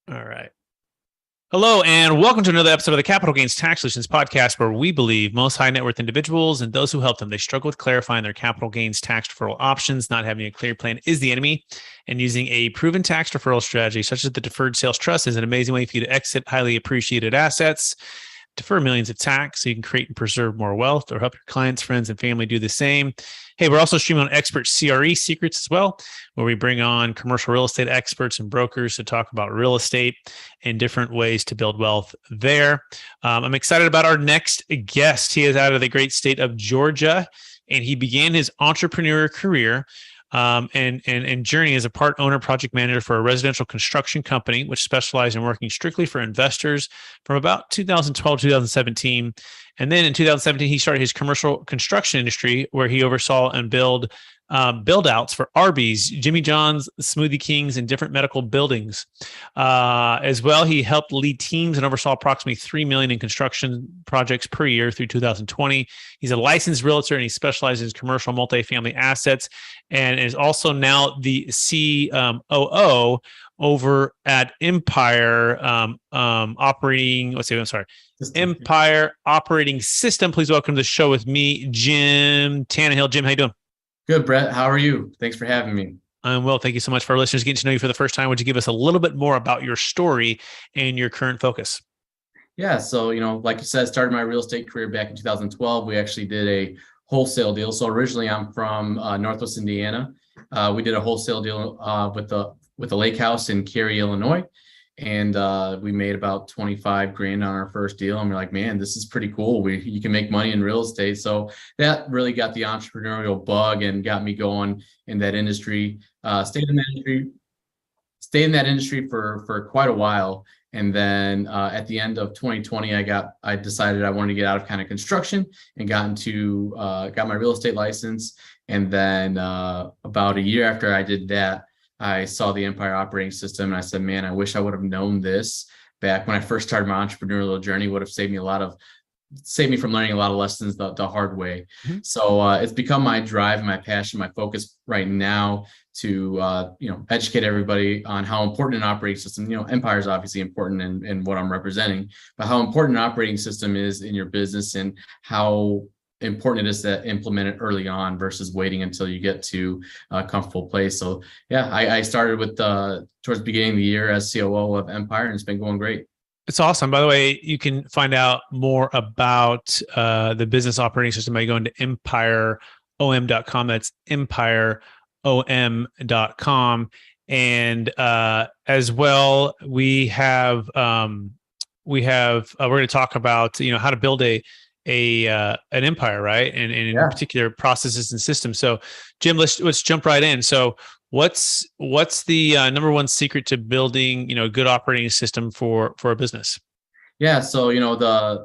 All right. Hello, and welcome to another episode of the Capital Gains Tax Solutions podcast, where we believe most high net worth individuals and those who help them, they struggle with clarifying their capital gains tax deferral options. Not having a clear plan is the enemy, and using a proven tax deferral strategy, such as the Deferred Sales Trust, is an amazing way for you to exit highly appreciated assets, defer millions of tax so you can create and preserve more wealth, or help your clients, friends, and family do the same. Hey, we're also streaming on expert CRE secrets as well, where we bring on commercial real estate experts and brokers to talk about real estate and different ways to build wealth there. I'm excited about our next guest. He is out of the great state of Georgia, and he began his entrepreneur career and journey as a part owner project manager for a residential construction company, which specialized in working strictly for investors from about 2012 2017. And then in 2017, he started his commercial construction industry, where he oversaw and build outs for Arby's, Jimmy John's, Smoothie Kings, and different medical buildings. As well, he helped lead teams and oversaw approximately $3 million in construction projects per year through 2020. He's a licensed realtor, and he specializes in commercial multifamily assets, and is also now the COO over at Empire Empire Operating System. Please welcome to the show with me, Jim Tannehill. Jim, how you doing? Good, Brett. How are you? Thanks for having me. I'm well. Thank you so much. For our listeners getting to know you for the first time, would you give us a little bit more about your story and your current focus? Yeah. So, like you said, started my real estate career back in 2012. We actually did a wholesale deal. So originally I'm from Northwest Indiana. We did a wholesale deal with the lake house in Cary, Illinois. And we made about 25 grand on our first deal. And we're like, man, this is pretty cool. You can make money in real estate. So that really got the entrepreneurial bug and got me going in that industry. Stayed in that industry for quite a while. And then at the end of 2020, I decided I wanted to get out of kind of construction and got my real estate license. And then about a year after I did that, I saw the Empire Operating System, and I said, man, I wish I would have known this back when I first started my entrepreneurial journey. Would have saved me from learning a lot of lessons the hard way. Mm-hmm. So it's become my drive, my passion, my focus right now to educate everybody on how important an operating system. Empire is obviously important in what I'm representing, but how important an operating system is in your business, and how important it is to implement it early on versus waiting until you get to a comfortable place. So yeah, I started with towards the beginning of the year as COO of Empire, and it's been going great. It's awesome. By the way, you can find out more about the business operating system by going to empireom.com. That's empireom.com. And as well, we're going to talk about how to build an empire, right? And in particular processes and systems. So Jim, let's jump right in. So what's the number one secret to building, a good operating system for a business? Yeah. So,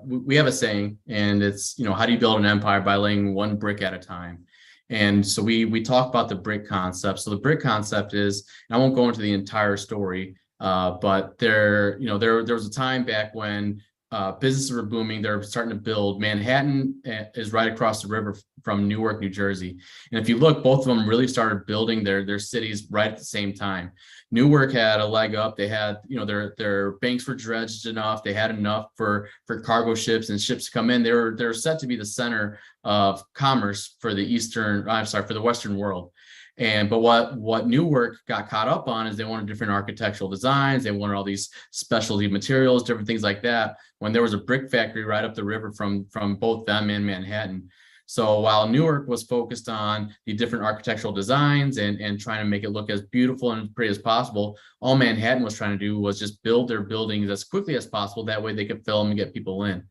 we have a saying, and it's, how do you build an empire? By laying one brick at a time. And so we talk about the brick concept. So the brick concept is, and I won't go into the entire story, but there was a time back when businesses were booming. They're starting to build. Manhattan is right across the river from Newark, New Jersey. And if you look, both of them really started building their cities right at the same time. Newark had a leg up. They had, their banks were dredged enough. They had enough for cargo ships and ships to come in. They're set to be the center of commerce for the Western world. But what Newark got caught up on is they wanted different architectural designs. They wanted all these specialty materials, different things like that, when there was a brick factory right up the river from both them and Manhattan. So while Newark was focused on the different architectural designs and trying to make it look as beautiful and pretty as possible, all Manhattan was trying to do was just build their buildings as quickly as possible. That way they could fill them and get people in.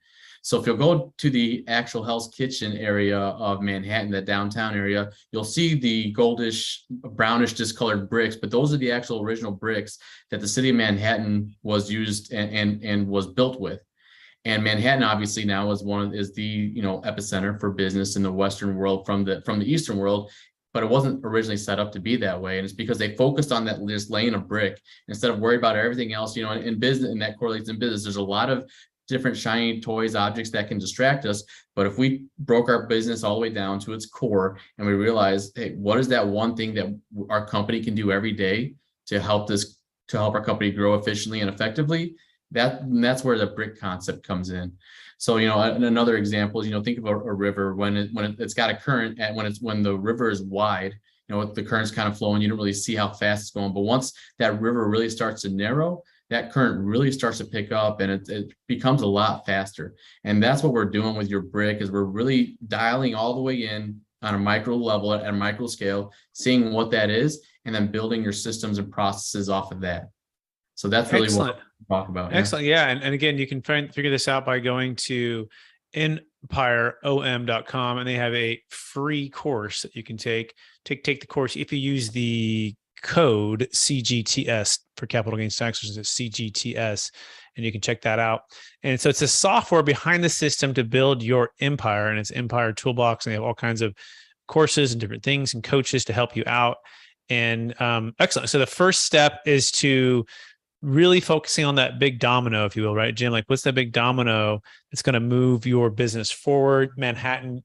So if you'll go to the actual Hell's Kitchen area of Manhattan, that downtown area, you'll see the goldish, brownish discolored bricks, but those are the actual original bricks that the city of Manhattan was used and was built with. And Manhattan obviously now is the epicenter for business in the Western world from the Eastern world, but it wasn't originally set up to be that way. And it's because they focused on that just laying a brick instead of worry about everything else. In business, and that correlates in business. There's a lot of different shiny toys, objects that can distract us. But if we broke our business all the way down to its core and we realize, hey, what is that one thing that our company can do every day to help to help our company grow efficiently and effectively. That's where the brick concept comes in. So, another example is, think of a river when it's got a current, and when the river is wide, the current's kind of flowing, you don't really see how fast it's going. But once that river really starts to narrow, that current really starts to pick up, and it becomes a lot faster. And that's what we're doing with your brick, is we're really dialing all the way in on a micro level, at a micro scale, seeing what that is, and then building your systems and processes off of that. So that's really Excellent. what we talk about. Excellent. Yeah. And again, you can figure this out by going to empireom.com, and they have a free course that you can take the course. If you use the code CGTS for capital gains tax, which is CGTS, and you can check that out. And so it's a software behind the system to build your empire, and it's Empire Toolbox, and they have all kinds of courses and different things and coaches to help you out. And excellent. So the first step is to really focusing on that big domino, if you will, right, Jim? Like, what's that big domino that's going to move your business forward? Manhattan,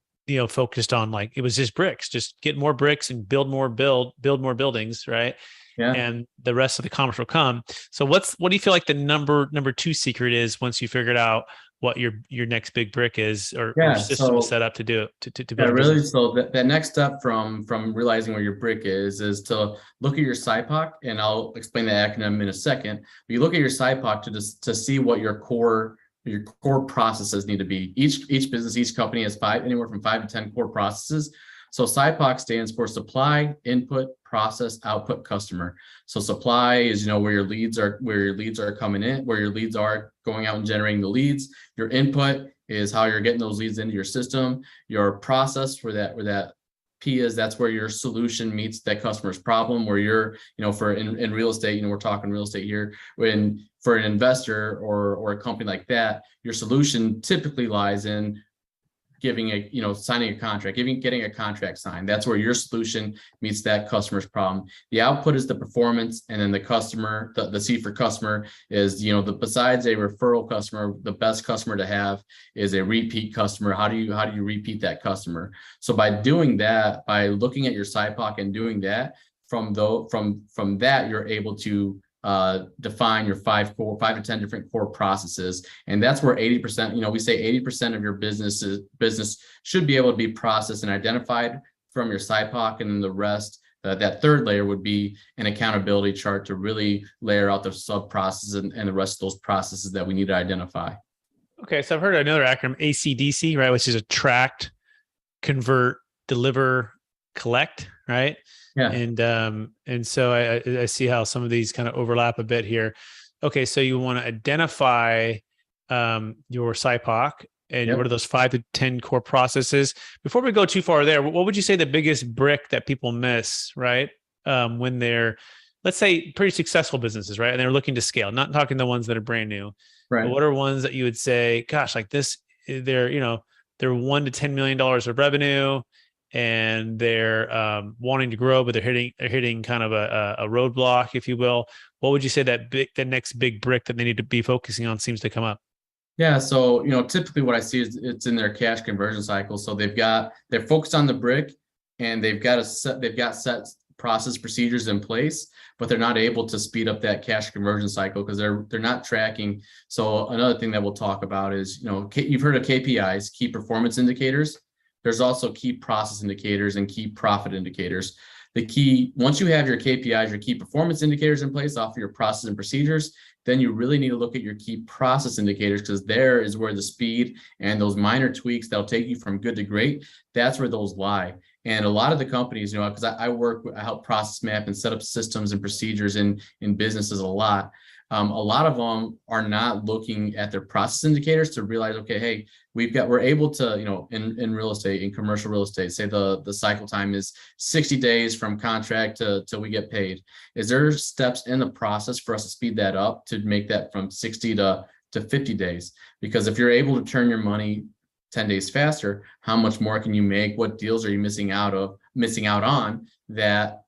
focused on, like, it was just bricks, just get more bricks and build more buildings, right? Yeah. And the rest of the commerce will come. So what do you feel like the number two secret is once you figured out what your next big brick is, or system is set up to do it, to build really business? So that next step from realizing where your brick is to look at your SIPOC, and I'll explain the acronym in a second. But you look at your SIPOC to see what your core processes need to be. Each business, each company has anywhere from 5 to 10 core processes. So SIPOC stands for supply, input, process, output, customer. So supply is, where your leads are coming in, where your leads are going out and generating the leads. Your input is how you're getting those leads into your system. Your process, where that P is, that's where your solution meets that customer's problem. Where you're, for in real estate, we're talking real estate here. When for an investor or a company like that, your solution typically lies in signing a contract, getting a contract signed. That's where your solution meets that customer's problem. The output is the performance, and then the customer, the C for customer is, besides a referral customer, the best customer to have is a repeat customer. How do you repeat that customer? So by doing that, by looking at your SIPOC and doing that, from that, you're able to define your 5 to 10 different core processes. And that's where 80%, we say 80% of your business should be able to be processed and identified from your SIPOC. And then the rest, that third layer would be an accountability chart to really layer out the sub processes and the rest of those processes that we need to identify. Okay. So I've heard another acronym, ACDC, right? Which is attract, convert, deliver, collect, right? Yeah. And so I see how some of these kind of overlap a bit here. Okay. So you want to identify your SIPOC and what are those 5 to 10 core processes. Before we go too far there, what would you say the biggest brick that people miss, right? When they're, let's say, pretty successful businesses, right? And they're looking to scale, not talking the ones that are brand new, right? But what are ones that you would say, gosh, like this, they're $1 to $10 million of revenue, and they're wanting to grow, but they're hitting kind of a roadblock, if you will. What would you say the next big brick that they need to be focusing on seems to come up? Yeah. So, typically what I see is it's in their cash conversion cycle. So they're focused on the brick, and they've got set process procedures in place, but they're not able to speed up that cash conversion cycle because they're not tracking. So another thing that we'll talk about is, you've heard of KPIs, key performance indicators. There's also key process indicators and key profit indicators. Once you have your KPIs, your key performance indicators in place off of your process and procedures, then you really need to look at your key process indicators, because there is where the speed and those minor tweaks that'll take you from good to great, that's where those lie. And a lot of the companies, because I help process map and set up systems and procedures in businesses a lot. A lot of them are not looking at their process indicators to realize, okay, hey, we're able to, in real estate, in commercial real estate, say the cycle time is 60 days from contract till we get paid. Is there steps in the process for us to speed that up to make that from 60 to 50 days? Because if you're able to turn your money 10 days faster, how much more can you make? What deals are you missing out on that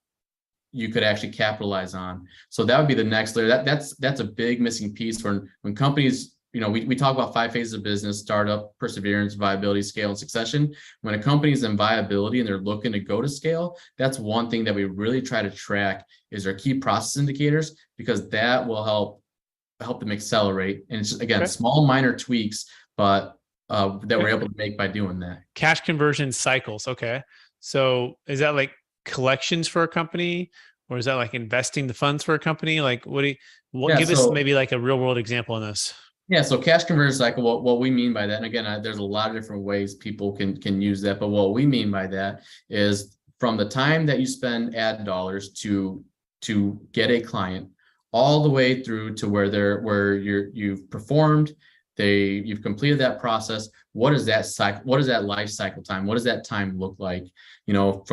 you could actually capitalize on? So that would be the next layer. That's a big missing piece when companies we talk about 5 phases of business: startup, perseverance, viability, scale, and succession. When a company's in viability and they're looking to go to scale, that's one thing that we really try to track is our key process indicators, because that will help them accelerate. And it's just, again, small minor tweaks, but that we're able to make by doing that. Cash conversion cycles. Okay. So is that like collections for a company, or is that like investing the funds for a company? Like give us maybe like a real world example on this. Yeah, so cash conversion cycle, what we mean by that, and again, there's a lot of different ways people can use that, but what we mean by that is from the time that you spend ad dollars to get a client, all the way through to where you've performed, you've completed that process. What is that cycle? What is that life cycle time? What does that time look like?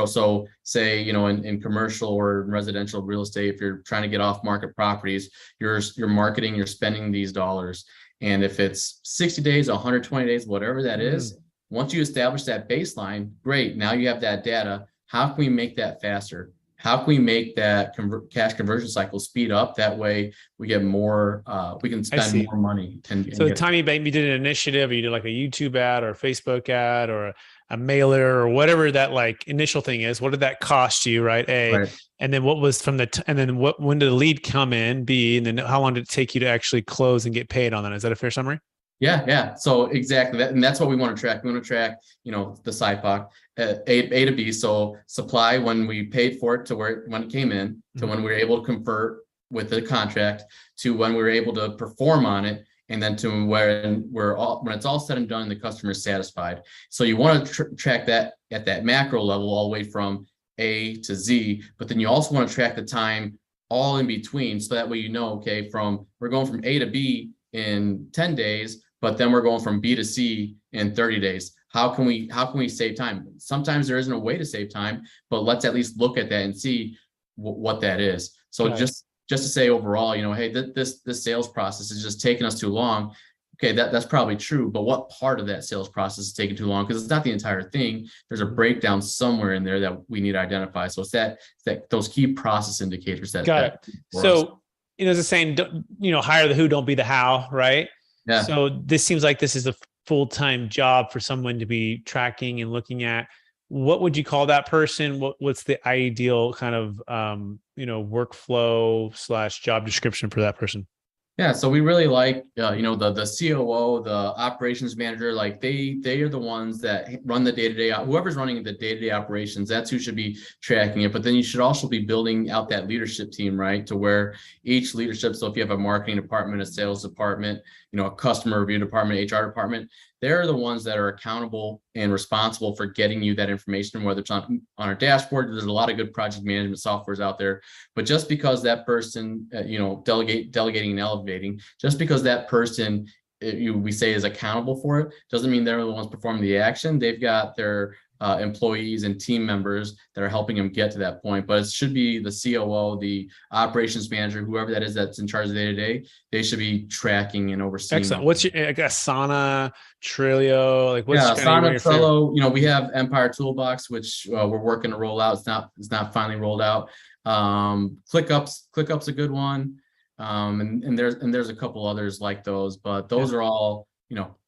So say, in commercial or residential real estate, if you're trying to get off market properties, you're marketing, you're spending these dollars. And if it's 60 days, 120 days, whatever that is, once you establish that baseline, great. Now you have that data. How can we make that faster? How can we make that cash conversion cycle speed up? That way we get more, we can spend more money. So the time you did an initiative, or you did like a YouTube ad or a Facebook ad or a mailer or whatever that like initial thing is, what did that cost you? Right. Right. And then what was when did the lead come in? B, and then how long did it take you to actually close and get paid on that? Is that a fair summary? Yeah. So exactly that. And that's what we want to track. We want to track, the SIPOC, A to B. So supply, when we paid for it, to when it came in, to when we were able to convert with the contract, to when we were able to perform on it, and then to when it's all said and done and the customer is satisfied. So you want to track that at that macro level, all the way from A to Z, but then you also want to track the time all in between. So that way, okay, we're going from A to B in 10 days, but then we're going from B to C in 30 days. How can we save time? Sometimes there isn't a way to save time, but let's at least look at that and see what that is. So just to say overall, hey, this sales process is just taking us too long. Okay, that's probably true, but what part of that sales process is taking too long? Because it's not the entire thing. There's a breakdown somewhere in there that we need to identify. So it's that those key process indicators that got it. So there's a saying, hire the who, don't be the how, right? Yeah. So this seems like this is a full-time job for someone to be tracking and looking at. What would you call that person? What's the ideal kind of workflow / job description for that person? Yeah, so we really like, the COO, the operations manager, like they are the ones that run the day-to-day, whoever's running the day-to-day operations, that's who should be tracking it. But then you should also be building out that leadership team, right? To where each leadership, so if you have a marketing department, a sales department, a customer review department, HR department, they're the ones that are accountable and responsible for getting you that information, whether it's on our dashboard. There's a lot of good project management softwares out there, but just because that person, delegating and elevating, just because that person we say is accountable for it, doesn't mean they're the ones performing the action. They've got their employees and team members that are helping them get to that point. But it should be the COO, the operations manager, whoever that is that's in charge of the day-to-day. They should be tracking and overseeing. Excellent. What's your Asana, Trello? Like what's Asana, Trello? We have Empire Toolbox, which we're working to roll out. It's not finally rolled out. ClickUp's a good one. And there's a couple others like those, but those are all,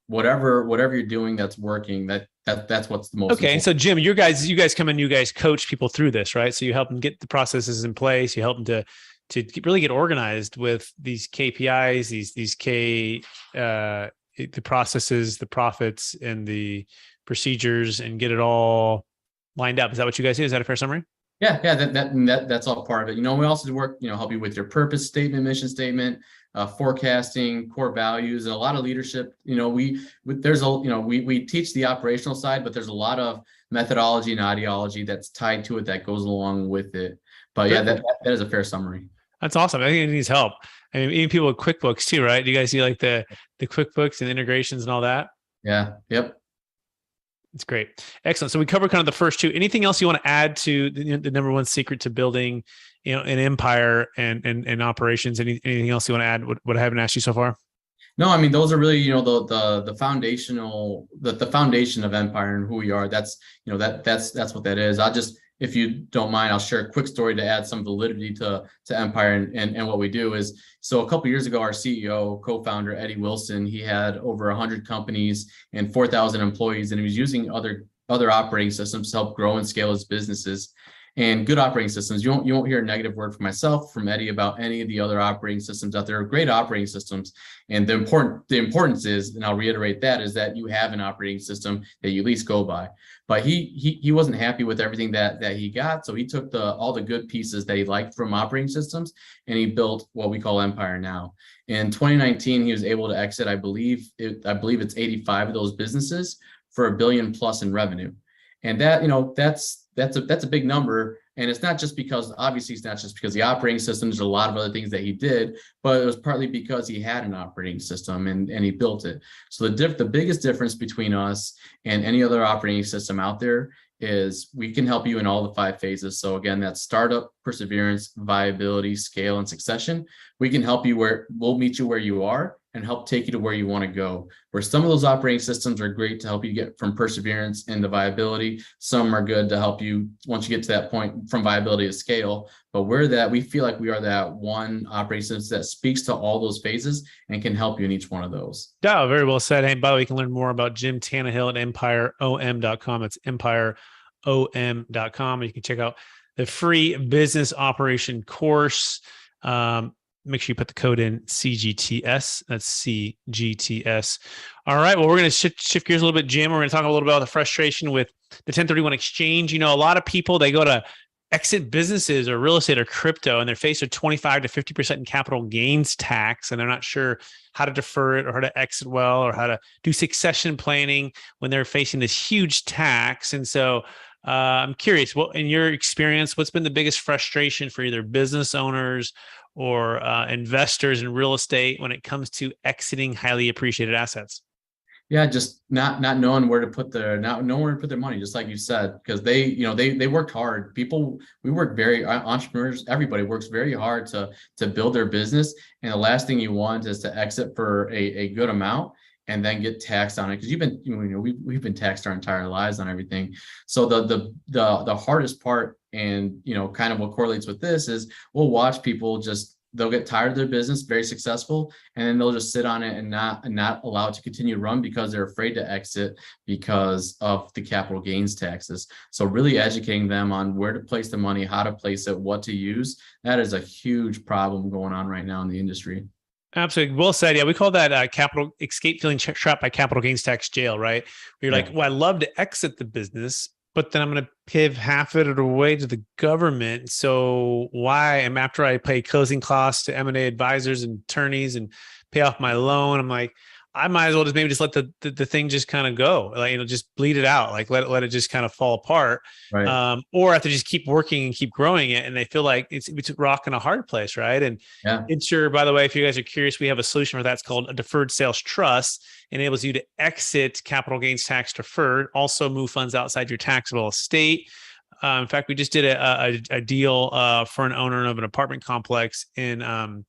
whatever you're doing that's working, that's what's the most okay. Important. So Jim, you guys come in, you guys coach people through this, right? So you help them get the processes in place, you help them to really get organized with these KPIs, the processes, the profits, and the procedures, and get it all lined up. Is that what you guys do? Is that a fair summary? Yeah, that's all part of it. We also work, help you with your purpose statement, mission statement, forecasting, core values, and a lot of leadership. We teach the operational side, but there's a lot of methodology and ideology that's tied to it that goes along with it. But yeah, that is a fair summary. That's awesome. I think it needs help. I mean, even people with QuickBooks too, right? Do you guys see like the QuickBooks and integrations and all that? Yeah. Yep. It's great. Excellent. So we covered kind of the first two. Anything else you want to add to the number one secret to building, an empire and operations? Anything else you want to add? What I haven't asked you so far? No, I mean, those are really, the foundational, the foundation of Empire and who we are. That's what that is. I'll just if you don't mind, I'll share a quick story to add some validity to Empire and what we do is, so a couple of years ago, our CEO, co-founder, Eddie Wilson, he had over 100 companies and 4,000 employees, and he was using other operating systems to help grow and scale his businesses. And good operating systems, you won't hear a negative word from myself, from Eddie, about any of the other operating systems out there. Great operating systems. And the importance is, and I'll reiterate that, is that you have an operating system that you at least go by. But he wasn't happy with everything that he got. So he took all the good pieces that he liked from operating systems, and he built what we call Empire now. In 2019, he was able to exit, I believe it's 85 of those businesses for $1 billion plus in revenue. And that, that's a big number. And it's not just because, obviously, it's not just because the operating system, there's a lot of other things that he did, but it was partly because he had an operating system and he built it. So the biggest difference between us and any other operating system out there is we can help you in all the 5 phases. So again, that's startup, perseverance, viability, scale, and succession. We can help you we'll meet you where you are and help take you to where you want to go. Where some of those operating systems are great to help you get from perseverance into viability. Some are good to help you once you get to that point from viability to scale. But we feel like we are that one operating system that speaks to all those phases and can help you in each one of those. Yeah, very well said. And by the way, you can learn more about Jim Tannehill at empireom.com. It's empireom.com. You can check out the free business operation course. Make sure you put the code in CGTS. That's CGTS. All right. Well, we're going to shift gears a little bit, Jim. We're going to talk a little bit about the frustration with the 1031 exchange. A lot of people, they go to exit businesses or real estate or crypto, and they're faced with 25 to 50% in capital gains tax, and they're not sure how to defer it or how to exit well or how to do succession planning when they're facing this huge tax. And so I'm curious, in your experience, what's been the biggest frustration for either business owners or investors in real estate when it comes to exiting highly appreciated assets? Yeah, just not knowing where to put their money, just like you said, because they worked hard. Entrepreneurs, everybody works very hard to build their business, and the last thing you want is to exit for a good amount and then get taxed on it, because we've been taxed our entire lives on everything. So the hardest part, and kind of what correlates with this, is we'll watch people they'll get tired of their business, very successful, and then they'll just sit on it and not allow it to continue to run because they're afraid to exit because of the capital gains taxes. So really educating them on where to place the money, how to place it, what to use. That is a huge problem going on right now in the industry. Absolutely. Well said. Yeah, we call that capital escape feeling trapped by capital gains tax jail, right? Where you're like, well, I love to exit the business, but then I'm going to give half of it away to the government. So why? And after I pay closing costs to M&A advisors and attorneys and pay off my loan, I'm like, I might as well just let the thing just kind of go, just bleed it out, like let it just kind of fall apart. Right. Or I have to just keep working and keep growing it. And they feel like it's a rock and a hard place, right? And Insure, by the way, if you guys are curious, we have a solution for that. It's called a Deferred Sales Trust. Enables you to exit capital gains tax deferred, also move funds outside your taxable estate. In fact, we just did a deal for an owner of an apartment complex in Colorado,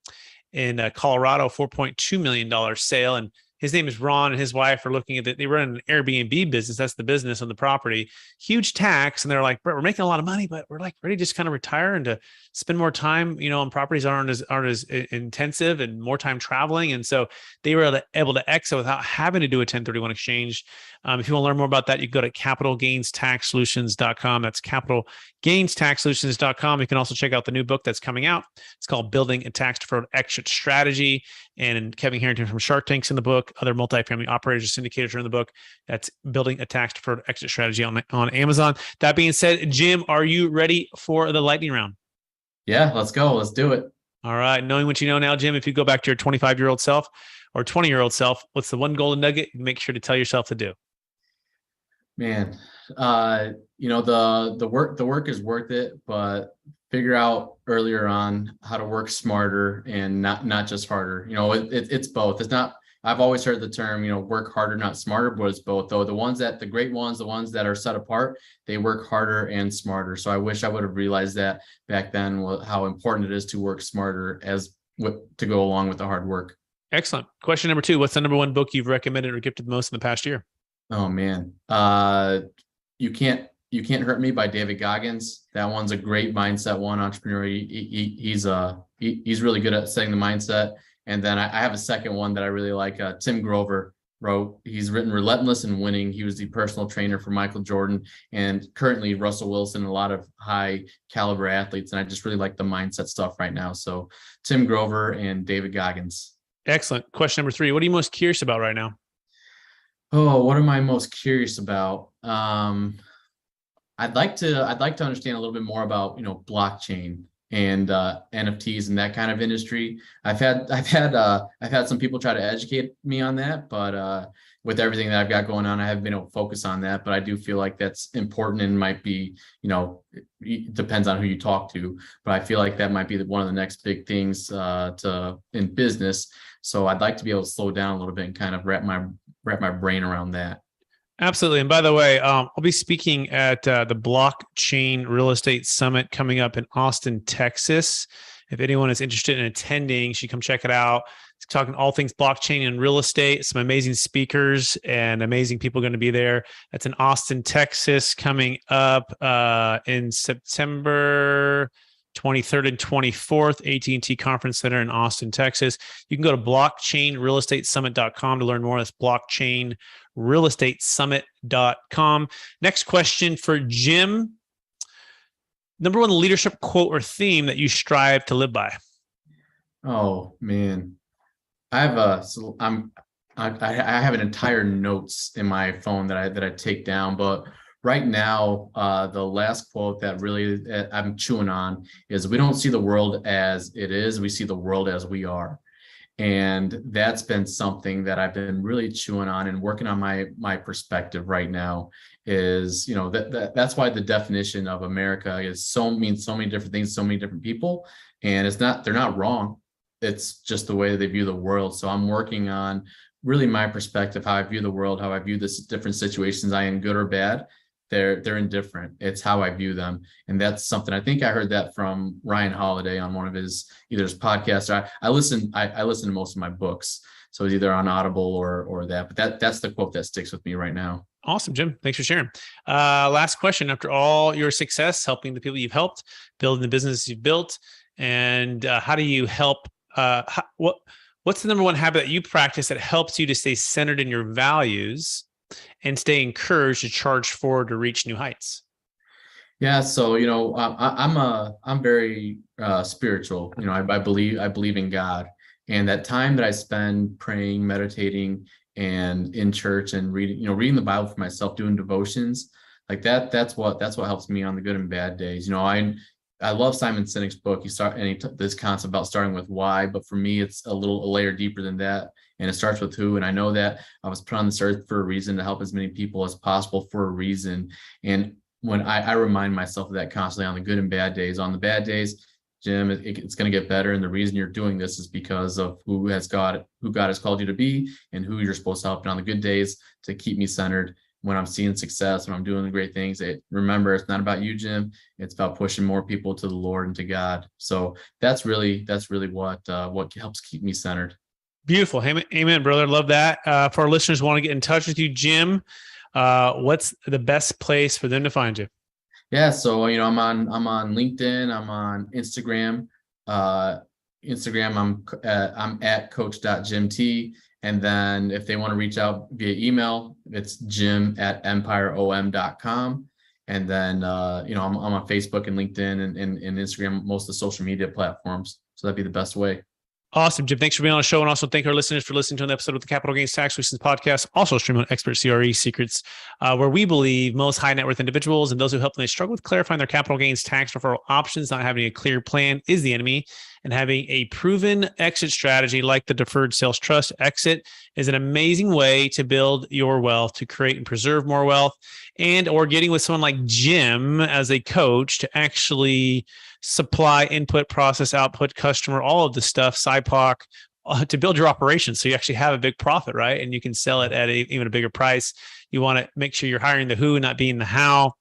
$4.2 million sale. And his name is Ron, and his wife are looking at it. They run an Airbnb business. That's the business on the property. Huge tax. And they're like, Brett, we're making a lot of money, but we're like ready to just kind of retire and to spend more time, on properties aren't as intensive and more time traveling. And so they were able to exit without having to do a 1031 exchange. If you want to learn more about that, you can go to capitalgainstaxsolutions.com. That's capitalgainstaxsolutions.com. You can also check out the new book that's coming out. It's called Building a Tax Deferred Exit Strategy. And Kevin Harrington from Shark Tank's in the book. Other multifamily operators, syndicators are in the book. That's Building a Tax Deferred Exit Strategy on Amazon. That being said, Jim, are you ready for the lightning round? Yeah, let's go. Let's do it. All right. Knowing what you know now, Jim, if you go back to your 25-year-old self or 20-year-old self, what's the one golden nugget you make sure to tell yourself to do? Man, the work is worth it, but figure out earlier on how to work smarter and not just harder. It's both. It's not. I've always heard the term, work harder, not smarter, but it's both. Though the great ones, the ones that are set apart, they work harder and smarter. So I wish I would have realized that back then, how important it is to work smarter to go along with the hard work. Excellent. Question number 2: what's the number one book you've recommended or gifted the most in the past year? Oh man, you can't You Can't Hurt Me by David Goggins. That one's a great mindset one. Entrepreneur. He's really good at setting the mindset. And then I have a second one that I really like. Tim Grover wrote. He's written Relentless and Winning. He was the personal trainer for Michael Jordan and currently Russell Wilson and a lot of high caliber athletes. And I just really like the mindset stuff right now. So Tim Grover and David Goggins. Excellent. Question number 3. What are you most curious about right now? Oh, what am I most curious about? I'd like to understand a little bit more about, blockchain and NFTs and that kind of industry. I've had some people try to educate me on that, but with everything that I've got going on, I haven't been able to focus on that. But I do feel like that's important and might be, it depends on who you talk to. But I feel like that might be one of the next big things in business. So I'd like to be able to slow down a little bit and kind of wrap my brain around that. Absolutely. And by the way, I'll be speaking at the Blockchain Real Estate Summit coming up in Austin, Texas. If anyone is interested in attending, you should come check it out. It's talking all things blockchain and real estate. Some amazing speakers and amazing people going to be there. That's in Austin, Texas, coming up in September 23rd and 24th, AT&T Conference Center in Austin, Texas. You can go to blockchainrealestatesummit.com to learn more. That's blockchainrealestatesummit.com. Next question for Jim. Number 1 leadership quote or theme that you strive to live by. Oh man, I have I have an entire notes in my phone that I take down, but right now, the last quote that really I'm chewing on is, we don't see the world as it is, we see the world as we are. And that's been something that I've been really chewing on and working on my perspective right now is, that's why the definition of America means so many different things, so many different people. And they're not wrong. It's just the way they view the world. So I'm working on really my perspective, how I view the world, how I view this different situations, I am good or bad. They're indifferent. It's how I view them. And that's something, I think I heard that from Ryan Holiday on one of his podcasts. I listen to most of my books. So it's either on Audible or that, but that's the quote that sticks with me right now. Awesome, Jim. Thanks for sharing. Last question. After all your success, helping the people you've helped, building the business you've built, and how do you help, what's the number 1 habit that you practice that helps you to stay centered in your values and stay encouraged to charge forward to reach new heights? Yeah, so I'm very spiritual. I believe in God, and that time that I spend praying, meditating, and in church and reading the Bible for myself, doing devotions like that. That's what helps me on the good and bad days. I love Simon Sinek's book. This concept about starting with why, but for me, it's a layer deeper than that. And it starts with who. And I know that I was put on this earth for a reason, to help as many people as possible for a reason. And when I remind myself of that constantly on the good and bad days, on the bad days, Jim, it's going to get better. And the reason you're doing this is because of who God has called you to be and who you're supposed to help. And on the good days, to keep me centered. When I'm seeing success, when I'm doing the great things, remember, it's not about you, Jim. It's about pushing more people to the Lord and to God. So that's really what helps keep me centered. Beautiful. Amen, brother. Love that. For our listeners who want to get in touch with you, Jim, what's the best place for them to find you? Yeah. So, I'm on LinkedIn. I'm on Instagram. I'm at coach.jimT. And then if they want to reach out via email, it's jim@empireom.com. And then, I'm on Facebook and LinkedIn and Instagram, most of the social media platforms. So that'd be the best way. Awesome, Jim. Thanks for being on the show. And also thank our listeners for listening to an episode of the Capital Gains Tax Solutions podcast, also streaming on Expert CRE Secrets, where we believe most high net worth individuals and those who help them, they struggle with clarifying their capital gains tax referral options. Not having a clear plan is the enemy, and having a proven exit strategy like the Deferred Sales Trust exit is an amazing way to build your wealth, to create and preserve more wealth, and or getting with someone like Jim as a coach to actually supply, input, process, output, customer, all of the stuff, SIPOC, to build your operation. So you actually have a big profit, right? And you can sell it at even a bigger price. You want to make sure you're hiring the who, not being the how.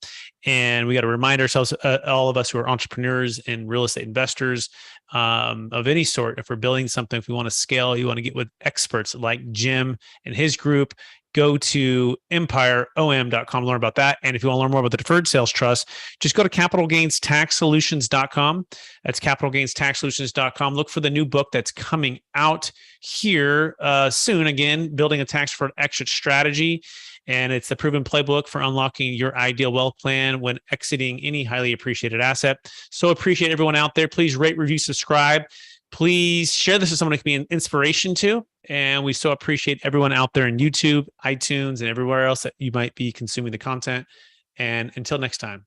And we got to remind ourselves, all of us who are entrepreneurs and real estate investors of any sort, if we're building something, if we want to scale, you want to get with experts like Jim and his group. Go to empireom.com, learn about that. And if you want to learn more about the Deferred Sales Trust, just go to capitalgainstaxsolutions.com. That's capitalgainstaxsolutions.com. Look for the new book that's coming out here soon. Again, Building a Tax-Deferred Exit Strategy. And it's the proven playbook for unlocking your ideal wealth plan when exiting any highly appreciated asset. So appreciate everyone out there. Please rate, review, subscribe. Please share this with someone who can be an inspiration to. And we so appreciate everyone out there in YouTube, iTunes, and everywhere else that you might be consuming the content. And until next time.